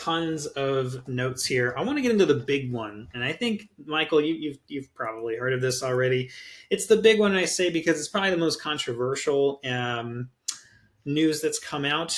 tons of notes here. I want to get into the big one, and I think Michael, you've probably heard of this already. It's the big one I say because it's probably the most controversial news that's come out.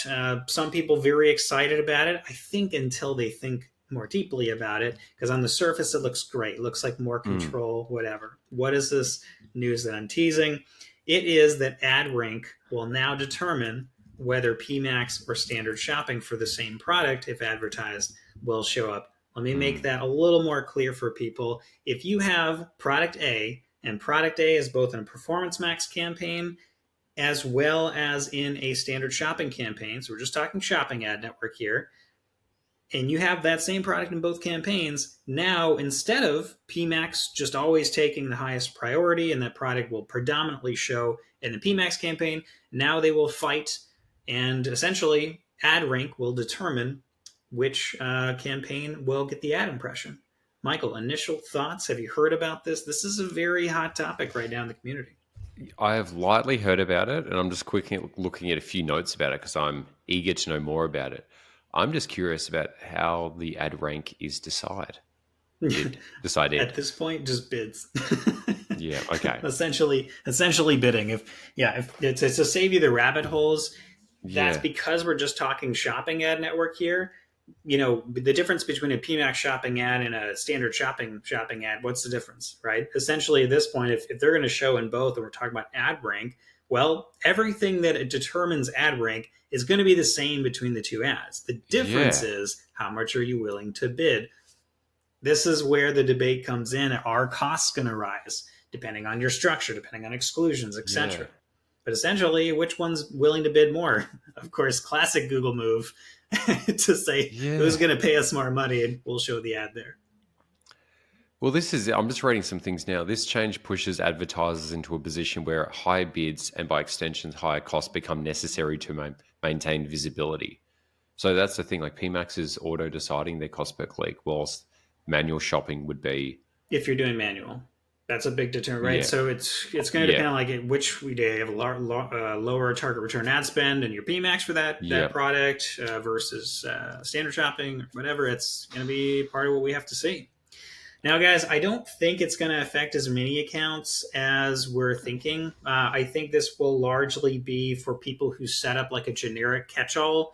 Some people very excited about it. I think until they think more deeply about it, because on the surface it looks great. It looks like more Mm. control, whatever. What is this news that I'm teasing? It is that AdRank will now determine whether PMax or standard shopping for the same product, if advertised, will show up. Let me make Mm. that a little more clear for people. If you have product A, and product A is both in a Performance Max campaign as well as in a standard shopping campaign, so we're just talking shopping ad network here, and you have that same product in both campaigns, now instead of PMax just always taking the highest priority and that product will predominantly show in the PMax campaign, now they will fight and essentially AdRank will determine which campaign will get the ad impression. Michael, initial thoughts? Have you heard about this? This is a very hot topic right now in the community. I have lightly heard about it, and I'm just quickly looking at a few notes about it because I'm eager to know more about it. I'm just curious about how the ad rank is decided. At this point, just bids. Yeah. Okay. essentially bidding. If it's to save you the rabbit holes, that's Yeah. because we're just talking shopping ad network here. The difference between a PMax shopping ad and a standard shopping ad, what's the difference, right? Essentially, at this point, if they're going to show in both, and we're talking about ad rank, well, everything that it determines ad rank is going to be the same between the two ads. The difference Yeah. is how much are you willing to bid. This is where the debate comes in. Are costs going to rise depending on your structure, depending on exclusions, Yeah. etc.? But essentially, which one's willing to bid more? Of course, classic Google move to say who's Yeah. going to pay us more money, and we'll show the ad there. Well, I'm just reading some things now. This change pushes advertisers into a position where higher bids and by extensions, higher costs become necessary to maintain visibility. So that's the thing. Like PMax is auto deciding their cost per click, whilst manual shopping would be, If you're doing manual, that's a big determinant, right? yeah, So it's going to yeah, depend on which we do. You have a lower target return ad spend and your PMax for that yeah. product versus standard shopping or whatever. It's going to be part of what we have to see. Now, guys, I don't think it's going to affect as many accounts as we're thinking. I think this will largely be for people who set up like a generic catch-all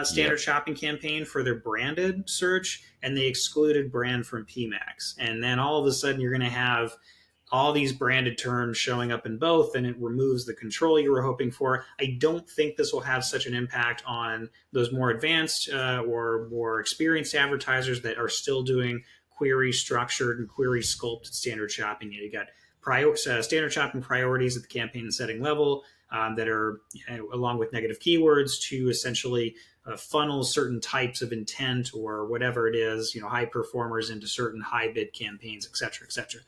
standard Yep. shopping campaign for their branded search, and they excluded brand from PMax. And then all of a sudden, you're going to have all these branded terms showing up in both, and it removes the control you were hoping for. I don't think this will have such an impact on those more advanced or more experienced advertisers that are still doing query structured and query sculpted standard shopping. You got standard shopping priorities at the campaign setting level that are along with negative keywords to essentially funnel certain types of intent or whatever it is, high performers into certain high bid campaigns, et cetera, et cetera.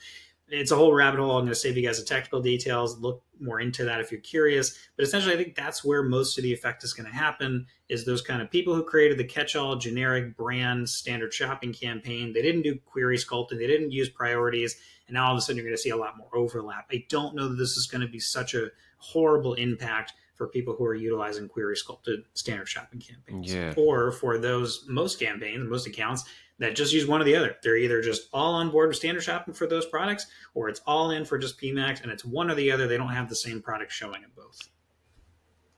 It's a whole rabbit hole. I'm going to save you guys the technical details. Look more into that if you're curious. But essentially, I think that's where most of the effect is going to happen, is those kind of people who created the catch-all generic brand standard shopping campaign. They didn't do query sculpting. They didn't use priorities. And now all of a sudden, you're going to see a lot more overlap. I don't know that this is going to be such a horrible impact for people who are utilizing query sculpted standard shopping campaigns. Yeah. Or for most campaigns, most accounts that just use one or the other. They're either just all on board with standard shopping for those products, or it's all in for just PMax, and it's one or the other. They don't have the same product showing in both.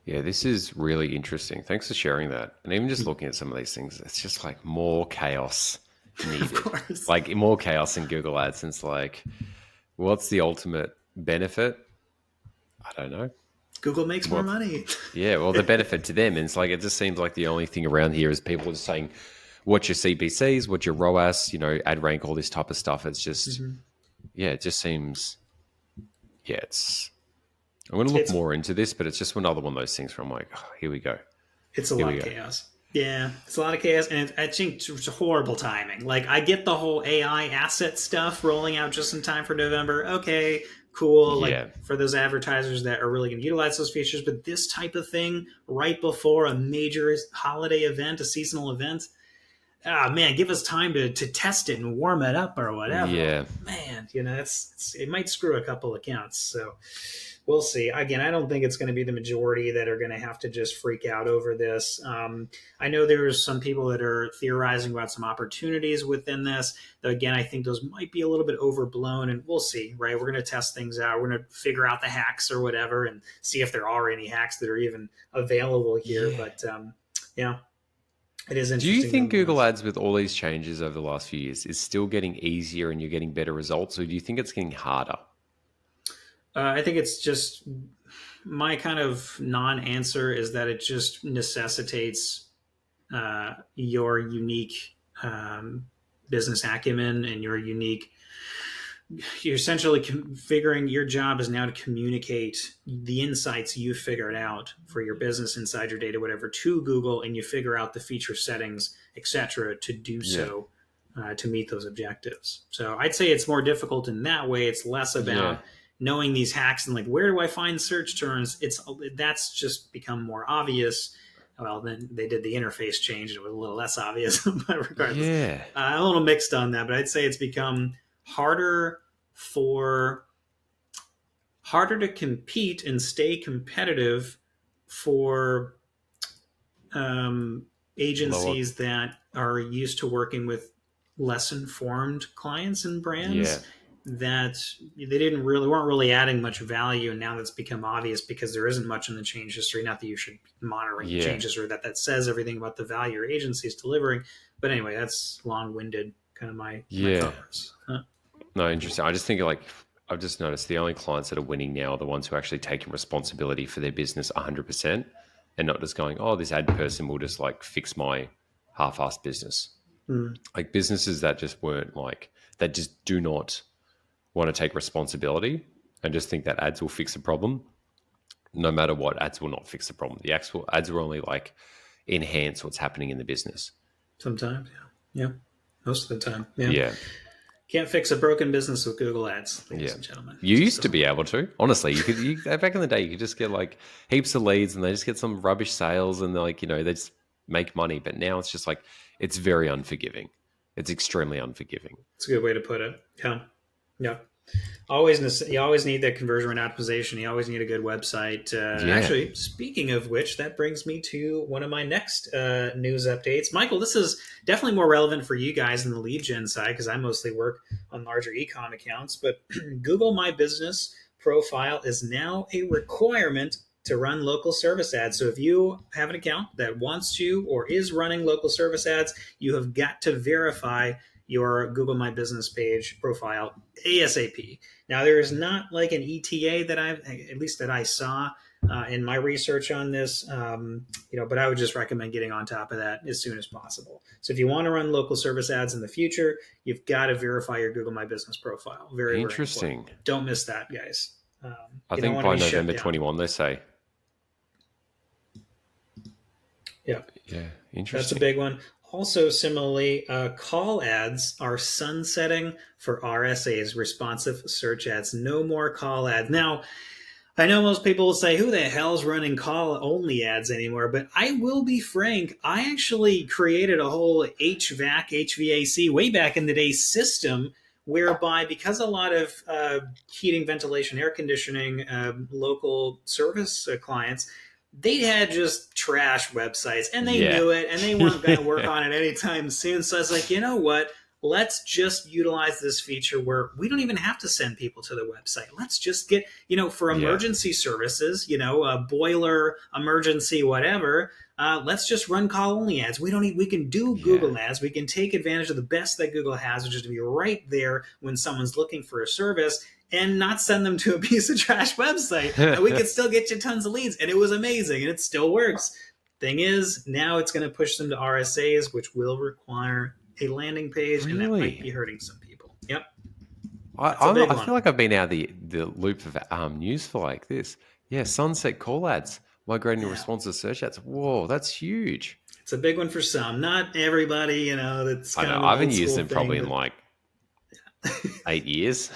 Yeah, this is really interesting. Thanks for sharing that. And even just looking at some of these things, it's just like more chaos needed. Of course. Like more chaos in Google AdSense. Like, what's the ultimate benefit? I don't know. Google makes more money. Yeah, well, the benefit to them is like it just seems like the only thing around here is people just saying, "What's your CPCs? What's your ROAS? Ad rank, all this type of stuff." It's just, yeah, it just seems, yeah, it's. I'm going to look more into this, but it's just another one of those things where I'm like, oh, here we go. It's a lot of chaos. Yeah, it's a lot of chaos, and I think it's horrible timing. Like, I get the whole AI asset stuff rolling out just in time for November. Okay, cool. Yeah. Like, for those advertisers that are really going to utilize those features, but this type of thing right before a major holiday event, a seasonal event, ah, man, give us time to test it and warm it up or whatever. Yeah. Man, it might screw a couple accounts. So we'll see. Again, I don't think it's going to be the majority that are going to have to just freak out over this. I know there's some people that are theorizing about some opportunities within this. Though again, I think those might be a little bit overblown, and we'll see. Right, we're going to test things out. We're going to figure out the hacks or whatever, and see if there are any hacks that are even available here. Yeah. But yeah, it is Do you interesting. think Google Ads, with all these changes over the last few years, is still getting easier and you're getting better results, or do you think it's getting harder? I think it's just my kind of non-answer is that it just necessitates your unique business acumen and your unique. You're essentially figuring your job is now to communicate the insights you figured out for your business inside your data, whatever, to Google, and you figure out the feature settings, etc., to do so to meet those objectives. So I'd say it's more difficult in that way. It's less about knowing these hacks and like where do I find search terms. That's just become more obvious. Well, then they did the interface change; it was a little less obvious, but regardless, I'm a little mixed on that. But I'd say it's become harder to compete and stay competitive for agencies that are used to working with less informed clients and brands that weren't really adding much value, and now that's become obvious because there isn't much in the change history. Not that you should be monitoring changes or that says everything about the value your agency is delivering, but anyway, that's long-winded kind of my comments. No, interesting. I just think I've just noticed the only clients that are winning now are the ones who are actually taking responsibility for their business 100% and not just going, oh, this ad person will just like fix my half-assed business. Like businesses that just weren't like, that just do not want to take responsibility and just think that ads will fix the problem. No matter what, ads will not fix the problem. The actual ads will only like enhance what's happening in the business. Sometimes, yeah. Most of the time, yeah. Can't fix a broken business with Google Ads, ladies and gentlemen. You used to be able to. Honestly, back in the day, you could just get like heaps of leads and they just get some rubbish sales and they just make money. But now it's just like, it's very unforgiving. It's extremely unforgiving. It's a good way to put it. Yeah. You always need that conversion rate optimization. You always need a good website. Actually, speaking of which, that brings me to one of my next news updates. Michael, this is definitely more relevant for you guys in the lead gen side because I mostly work on larger e-com accounts. But Google My Business profile is now a requirement to run local service ads. So if you have an account that wants to or is running local service ads, you have got to verify your Google My Business page profile ASAP. Now, there is not like an ETA that I saw in my research on this, but I would just recommend getting on top of that as soon as possible. So if you want to run local service ads in the future, you've got to verify your Google My Business profile. Very interesting. Very don't miss that, guys. I think by November 21, they say. Yeah. Interesting. That's a big one. Also, similarly, call ads are sunsetting for RSAs, responsive search ads. No more call ads. Now, I know most people will say, who the hell's running call-only ads anymore? But I will be frank, I actually created a whole HVAC way back in the day system whereby because a lot of heating, ventilation, air conditioning, local service clients, they had just trash websites and they knew it and they weren't going to work on it anytime soon. So I was like, you know what? Let's just utilize this feature where we don't even have to send people to the website. Let's just get, for emergency services, a boiler, emergency, whatever. Let's just run call only ads. We can do Google ads. We can take advantage of the best that Google has, which is to be right there when someone's looking for a service and not send them to a piece of trash website. And we could still get you tons of leads. And it was amazing. And it still works. Thing is, now it's going to push them to RSAs, which will require a landing page. And that might be hurting some people. Yep. I feel like I've been out of the loop of news for like this. Yeah, sunset call ads, migrating to responsive search ads. Whoa, that's huge. It's a big one for some. Not everybody, that's kind of I haven't used them probably in like 8 years.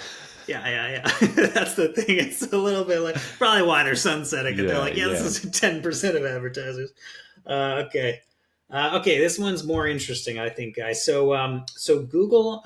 Yeah. That's the thing. It's a little bit like probably why they're sunsetting. They're like, this is 10% of advertisers. Okay. Okay, this one's more interesting, I think, guys. So Google,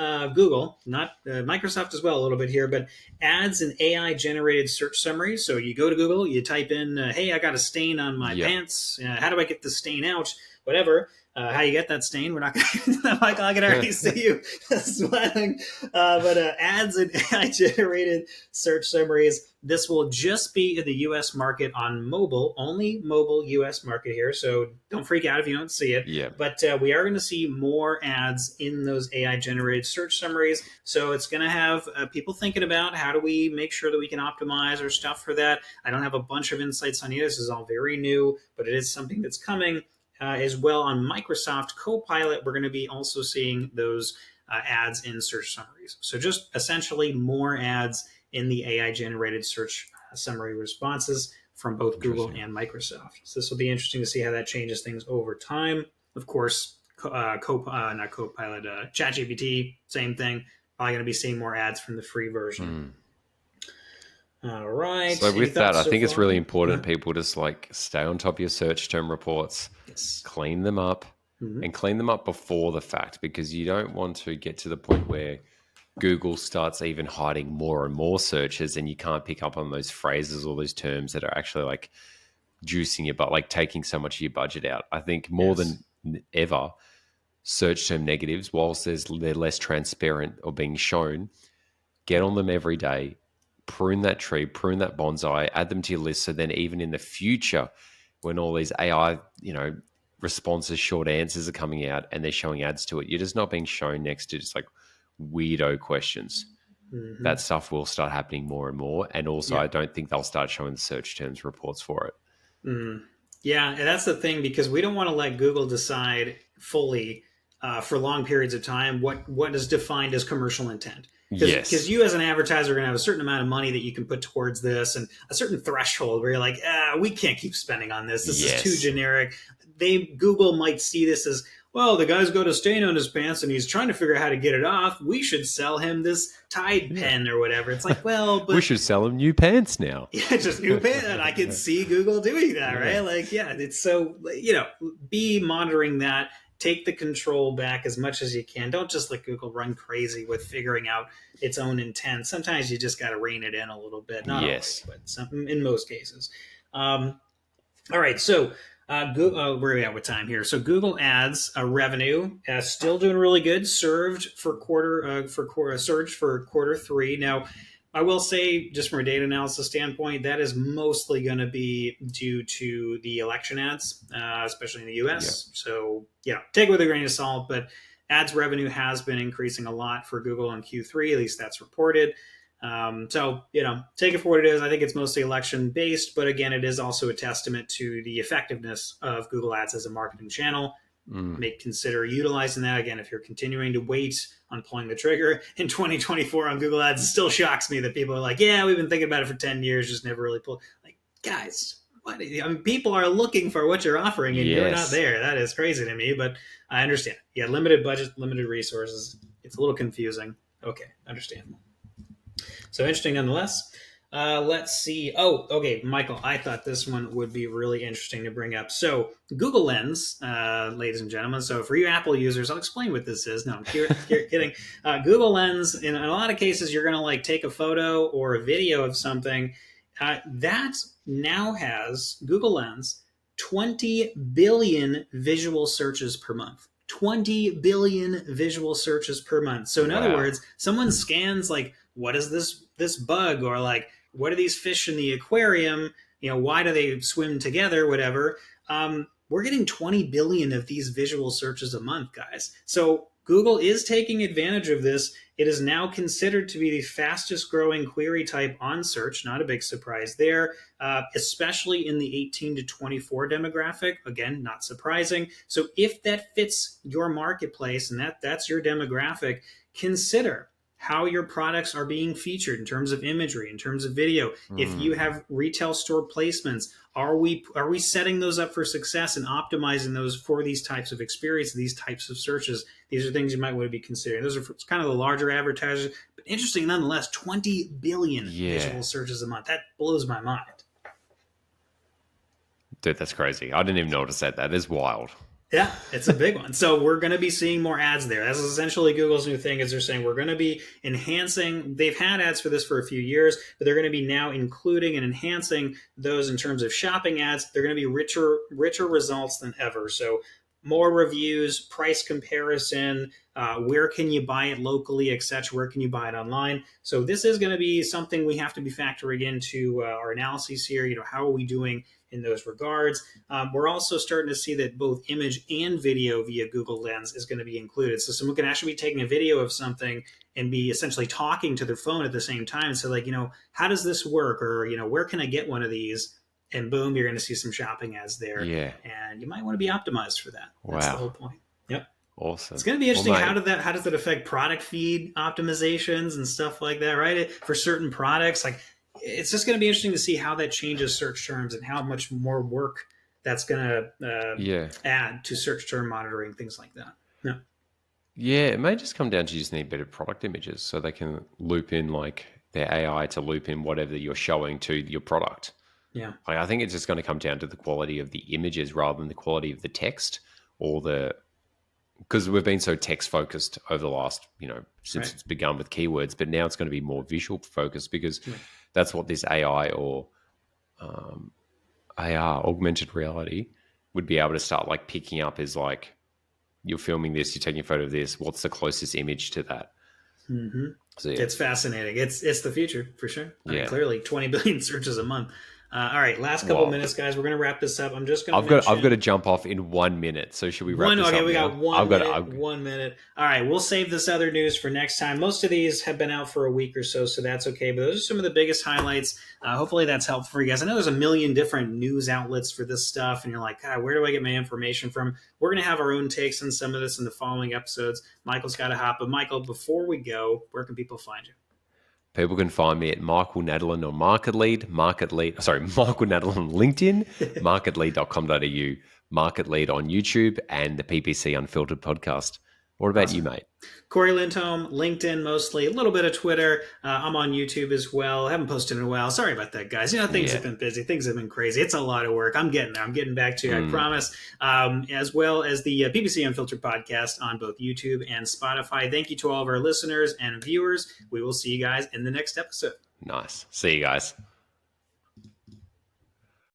not Microsoft as well, a little bit here, but adds an AI generated search summary. So you go to Google, you type in, "Hey, I got a stain on my Yep. pants. How do I get the stain out?" Whatever. How you get that stain? We're not going to. Michael, I can already see you smiling. But adds an AI generated search summaries. This will just be in the US market on mobile, only mobile US market here. So don't freak out if you don't see it. Yep. But we are going to see more ads in those AI generated search summaries. So it's going to have people thinking about how do we make sure that we can optimize our stuff for that. I don't have a bunch of insights on you. This is all very new, but it is something that's coming. As well on Microsoft Copilot, we're going to be also seeing those ads in search summaries. So just essentially more ads in the AI generated search summary responses from both Google and Microsoft. So this will be interesting to see how that changes things over time. Of course, not Copilot, ChatGPT, same thing. Probably going to be seeing more ads from the free version. All right. So with that, I think it's really important Uh-huh. people just like stay on top of your search term reports, Yes. clean them up, and clean them up before the fact, because you don't want to get to the point where Google starts even hiding more and more searches and you can't pick up on those phrases or those terms that are actually like juicing your but like taking so much of your budget out. I think more Yes. than ever, search term negatives, whilst they're less transparent or being shown, get on them every day, prune that tree, prune that bonsai, add them to your list. So then even in the future, when all these AI, responses, short answers are coming out and they're showing ads to it, you're just not being shown next to just like weirdo questions. Mm-hmm. That stuff will start happening more and more. And also, Yeah. I don't think they'll start showing the search terms reports for it. Mm. Yeah, and that's the thing because we don't want to let Google decide fully for long periods of time what is defined as commercial intent. Because Yes. you as an advertiser are going to have a certain amount of money that you can put towards this and a certain threshold where you're like, we can't keep spending on this. This is too Yes. generic. Google might see this as, well, the guy's got a stain on his pants and he's trying to figure out how to get it off. We should sell him this Tide Yeah. pen or whatever. It's like, well, We but should sell them new pants now. yeah, just new pin. And I can see Google doing that, right? Like, yeah, it's so, be monitoring that. Take the control back as much as you can. Don't just let Google run crazy with figuring out its own intent. Sometimes you just got to rein it in a little bit. Not always, Yes. but in most cases. All right, so where are we at with time here? So Google Ads revenue still doing really good. Surged for quarter 3. Now, I will say, just from a data analysis standpoint, that is mostly going to be due to the election ads, especially in the Yeah. U.S. So take it with a grain of salt, but ads revenue has been increasing a lot for Google in Q3. At least that's reported. Take it for what it is. I think it's mostly election based, but again, it is also a testament to the effectiveness of Google Ads as a marketing channel. Consider utilizing that again if you're continuing to wait on pulling the trigger in 2024 on Google Ads. It still shocks me that people are like, "Yeah, we've been thinking about it for 10 years, just never really pulled." Like, guys, what? I mean, people are looking for what you're offering, and you're not Yes. there. That is crazy to me, but I understand. Yeah, limited budget, limited resources. It's a little confusing. Okay, understandable. So interesting nonetheless. Let's see. Oh, okay, Michael, I thought this one would be really interesting to bring up. So, Google Lens, ladies and gentlemen. So, for you Apple users, I'll explain what this is. No, I'm kidding. Google Lens, in a lot of cases, you're going to like take a photo or a video of something. That now has Google Lens 20 billion visual searches per month. 20 billion visual searches per month. So in other Wow. words, someone scans like, what is this bug, or like, what are these fish in the aquarium? Why do they swim together? Whatever. We're getting 20 billion of these visual searches a month, guys. So Google is taking advantage of this. It is now considered to be the fastest growing query type on search. Not a big surprise there, especially in the 18 to 24 demographic. Again, not surprising. So if that fits your marketplace and that's your demographic, consider how your products are being featured in terms of imagery, in terms of video. If you have retail store placements, are we setting those up for success and optimizing those for these types of experience, these types of searches? These are things you might want to be considering. Those are for kind of the larger advertisers, but interesting nonetheless. 20 billion visual searches a month. That blows my mind. Dude, that's crazy. I didn't even notice that. That is wild. Yeah, it's a big one. So we're going to be seeing more ads there. That's essentially Google's new thing is they're saying we're going to be enhancing. They've had ads for this for a few years, but they're going to be now including and enhancing those in terms of shopping ads. They're going to be richer results than ever. So more reviews, price comparison, where can you buy it locally, etc. Where can you buy it online? So this is going to be something we have to be factoring into our analyses here. How are we doing in those regards? We're also starting to see that both image and video via Google Lens is going to be included. So someone can actually be taking a video of something and be essentially talking to their phone at the same time. So like, how does this work? Or, where can I get one of these? And boom, you're going to see some shopping ads there. Yeah. And you might want to be optimized for that. That's the Wow. whole point. Yep. Awesome. It's going to be interesting. Well, How does it affect product feed optimizations and stuff like that, right? For certain products, like it's just going to be interesting to see how that changes search terms and how much more work that's going to add to search term monitoring, things like that. Yeah. Yeah, it may just come down to you just need better product images so they can loop in like their AI to loop in whatever you're showing to your product. Yeah. Like, I think it's just going to come down to the quality of the images rather than the quality of the text or because we've been so text focused over the last, since it's begun with keywords, but now it's going to be more visual focused because that's what this AI or AR, augmented reality, would be able to start like picking up is like, you're filming this, you're taking a photo of this, what's the closest image to that? Mm-hmm. So yeah. It's fascinating. It's the future for sure. I mean, Yeah. clearly 20 billion searches a month. All right, last couple minutes, guys. We're going to wrap this up. I'm just going to I've got to jump off in 1 minute. So should we wrap this up? Okay, we now? got 1 minute. 1 minute. All right, we'll save this other news for next time. Most of these have been out for a week or so that's okay. But those are some of the biggest highlights. Hopefully that's helpful for you guys. I know there's a million different news outlets for this stuff, and you're like, God, where do I get my information from? We're going to have our own takes on some of this in the following episodes. Michael's got to hop. But Michael, before we go, where can people find you? People can find me at Michael Nadalin on Michael Nadalin on LinkedIn, marketlead.com.au, Market Lead on YouTube, and the PPC Unfiltered podcast. What about you, mate? Cory Lindholm, LinkedIn mostly, a little bit of Twitter. I'm on YouTube as well. I haven't posted in a while. Sorry about that, guys. Things have been busy. Things have been crazy. It's a lot of work. I'm getting there. I'm getting back to you, I promise. As well as the PPC Unfiltered podcast on both YouTube and Spotify. Thank you to all of our listeners and viewers. We will see you guys in the next episode. Nice. See you guys.